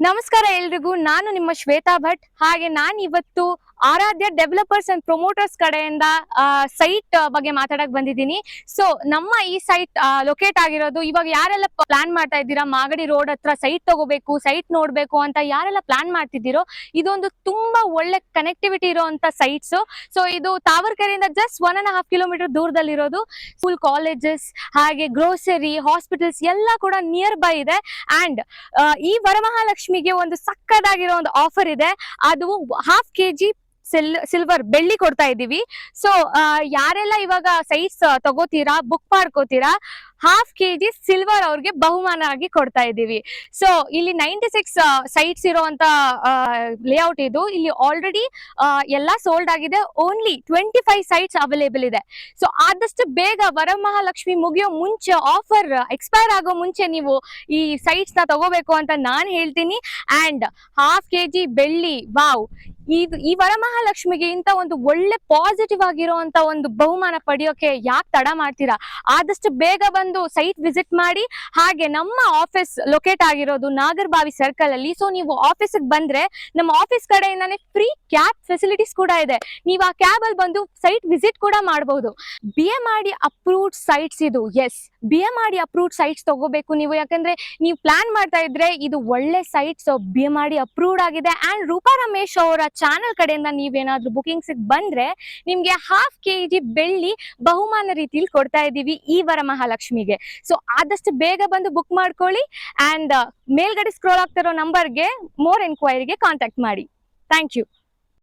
ನಮಸ್ಕಾರ ಎಲ್ರಿಗೂ. ನಾನು ನಿಮ್ಮ ಶ್ವೇತಾ ಭಟ್. ಹಾಗೆ ನಾನು ಇವತ್ತು ಆರಾಧ್ಯ ಡೆವಲಪರ್ಸ್ ಅಂಡ್ ಪ್ರೊಮೋಟರ್ಸ್ ಕಡೆಯಿಂದ ಸೈಟ್ ಬಗ್ಗೆ ಮಾತಾಡಕ್ ಬಂದಿದ್ದೀನಿ. ಸೊ ನಮ್ಮ ಈ ಸೈಟ್ ಲೊಕೇಟ್ ಆಗಿರೋದು, ಇವಾಗ ಯಾರೆಲ್ಲ ಪ್ಲಾನ್ ಮಾಡ್ತಾ ಇದ್ದೀರಾ ಮಾಗಡಿ ರೋಡ್ ಹತ್ರ ಸೈಟ್ ತಗೋಬೇಕು, ಸೈಟ್ ನೋಡ್ಬೇಕು ಅಂತ ಯಾರೆಲ್ಲ ಪ್ಲಾನ್ ಮಾಡ್ತಿದ್ದೀರೋ, ಇದೊಂದು ತುಂಬಾ ಒಳ್ಳೆ ಕನೆಕ್ಟಿವಿಟಿ ಇರುವಂತ ಸೈಟ್ಸ್. ಸೊ ಇದು ತಾವರ್ಕೆರೆಯಿಂದ ಜಸ್ಟ್ 1.5 ಕಿಲೋಮೀಟರ್ ದೂರದಲ್ಲಿರೋದು. ಸ್ಕೂಲ್, ಕಾಲೇಜಸ್, ಹಾಗೆ ಗ್ರೋಸರಿ, ಹಾಸ್ಪಿಟಲ್ಸ್ ಎಲ್ಲ ಕೂಡ ನಿಯರ್ ಬೈ ಇದೆ. ಅಂಡ್ ಈ ವರಮಹಾಲಕ್ಷ್ಮಿಗೆ ಒಂದು ಸಕ್ಕದಾಗಿರೋ ಒಂದು ಆಫರ್ ಇದೆ. ಅದು ½ kg ಸಿಲ್ವರ್ ಬೆಳ್ಳಿ ಕೊಡ್ತಾ ಇದ್ದೀವಿ. ಸೊ ಯಾರೆಲ್ಲ ಇವಾಗ ಸೈಟ್ಸ್ ತಗೋತೀರಾ, ಬುಕ್ ಮಾಡ್ಕೋತೀರಾ, ½ kg ಸಿಲ್ವರ್ ಅವ್ರಿಗೆ ಬಹುಮಾನ ಆಗಿ ಕೊಡ್ತಾ ಇದ್ದೀವಿ. ಸೊ ಇಲ್ಲಿ 96 ಸೈಟ್ಸ್ ಇರುವಂತ ಲೇಔಟ್ ಇದು. ಇಲ್ಲಿ ಆಲ್ರೆಡಿ ಎಲ್ಲ ಸೋಲ್ಡ್ ಆಗಿದೆ. ಓನ್ಲಿ 25 ಸೈಟ್ಸ್ ಅವೈಲೇಬಲ್ ಇದೆ. ಸೊ ಆದಷ್ಟು ಬೇಗ ವರಮಹಾಲಕ್ಷ್ಮಿ ಮುಗಿಯೋ ಮುಂಚೆ, ಆಫರ್ ಎಕ್ಸ್ಪೈರ್ ಆಗೋ ಮುಂಚೆ ನೀವು ಈ ಸೈಟ್ಸ್ ನ ತಗೋಬೇಕು ಅಂತ ನಾನು ಹೇಳ್ತೀನಿ. ಅಂಡ್ ½ kg ಬೆಳ್ಳಿ, ವಾವ್! ಈ ವರಮಹಾಲಕ್ಷ್ಮಿಗೆ ಇಂತ ಒಂದು ಒಳ್ಳೆ ಪಾಸಿಟಿವ್ ಆಗಿರುವಂತ ಒಂದು ಬಹುಮಾನ ಪಡೆಯೋಕೆ ಯಾಕೆ ತಡ ಮಾಡ್ತೀರಾ? ಆದಷ್ಟು ಬೇಗ ಬಂದು ಸೈಟ್ ವಿಸಿಟ್ ಮಾಡಿ. ಹಾಗೆ ನಮ್ಮ ಆಫೀಸ್ ಲೊಕೇಟ್ ಆಗಿರೋದು ನಾಗರಬಾವಿ ಸರ್ಕಲ್ ಅಲ್ಲಿ. ಸೊ ನೀವು ಆಫೀಸಿಗೆ ಬಂದ್ರೆ ನಮ್ಮ ಆಫೀಸ್ ಕಡೆಯಿಂದಾನೆ ಫ್ರೀ ಕ್ಯಾಬ್ ಫೆಸಿಲಿಟೀಸ್ ಕೂಡ ಇದೆ. ನೀವು ಆ ಕ್ಯಾಬ್ ಅಲ್ಲಿ ಬಂದು ಸೈಟ್ ವಿಸಿಟ್ ಕೂಡ ಮಾಡಬಹುದು. BMRD ಅಪ್ರೂವ್ಡ್ ಸೈಟ್ಸ್ ಇದು. ಎಸ್, BMRD ಅಪ್ರೂವ್ಡ್ ಸೈಟ್ಸ್ ತಗೋಬೇಕು ನೀವು. ಯಾಕಂದ್ರೆ ನೀವು ಪ್ಲಾನ್ ಮಾಡ್ತಾ ಇದ್ರೆ ಇದು ಒಳ್ಳೆ ಸೈಟ್. ಸೊ BMRD ಅಪ್ರೂವ್ಡ್ ಆಗಿದೆ. ಅಂಡ್ ರೂಪಾ ರಮೇಶ್ ಅವರ ಚಾನೆಲ್ ಕಡೆಯಿಂದ ನೀವೇನಾದ್ರೂ ಬುಕಿಂಗ್ಸ್ ಬಂದ್ರೆ ನಿಮ್ಗೆ ½ kg ಬೆಳ್ಳಿ ಬಹುಮಾನ ರೀತಿಯಲ್ಲಿ ಕೊಡ್ತಾ ಇದ್ದೀವಿ ಈ ವರಮಹಾಲಕ್ಷ್ಮಿಗೆ. ಸೊ ಆದಷ್ಟು ಬೇಗ ಬಂದು ಬುಕ್ ಮಾಡ್ಕೊಳ್ಳಿ. ಅಂಡ್ ಮೇಲ್ಗಡೆ ಸ್ಕ್ರೋಲ್ ಆಗ್ತಿರೋ ನಂಬರ್ಗೆ ಮೋರ್ ಎನ್ಕ್ವೈರಿಗೆ ಕಾಂಟ್ಯಾಕ್ಟ್ ಮಾಡಿ. Thank you.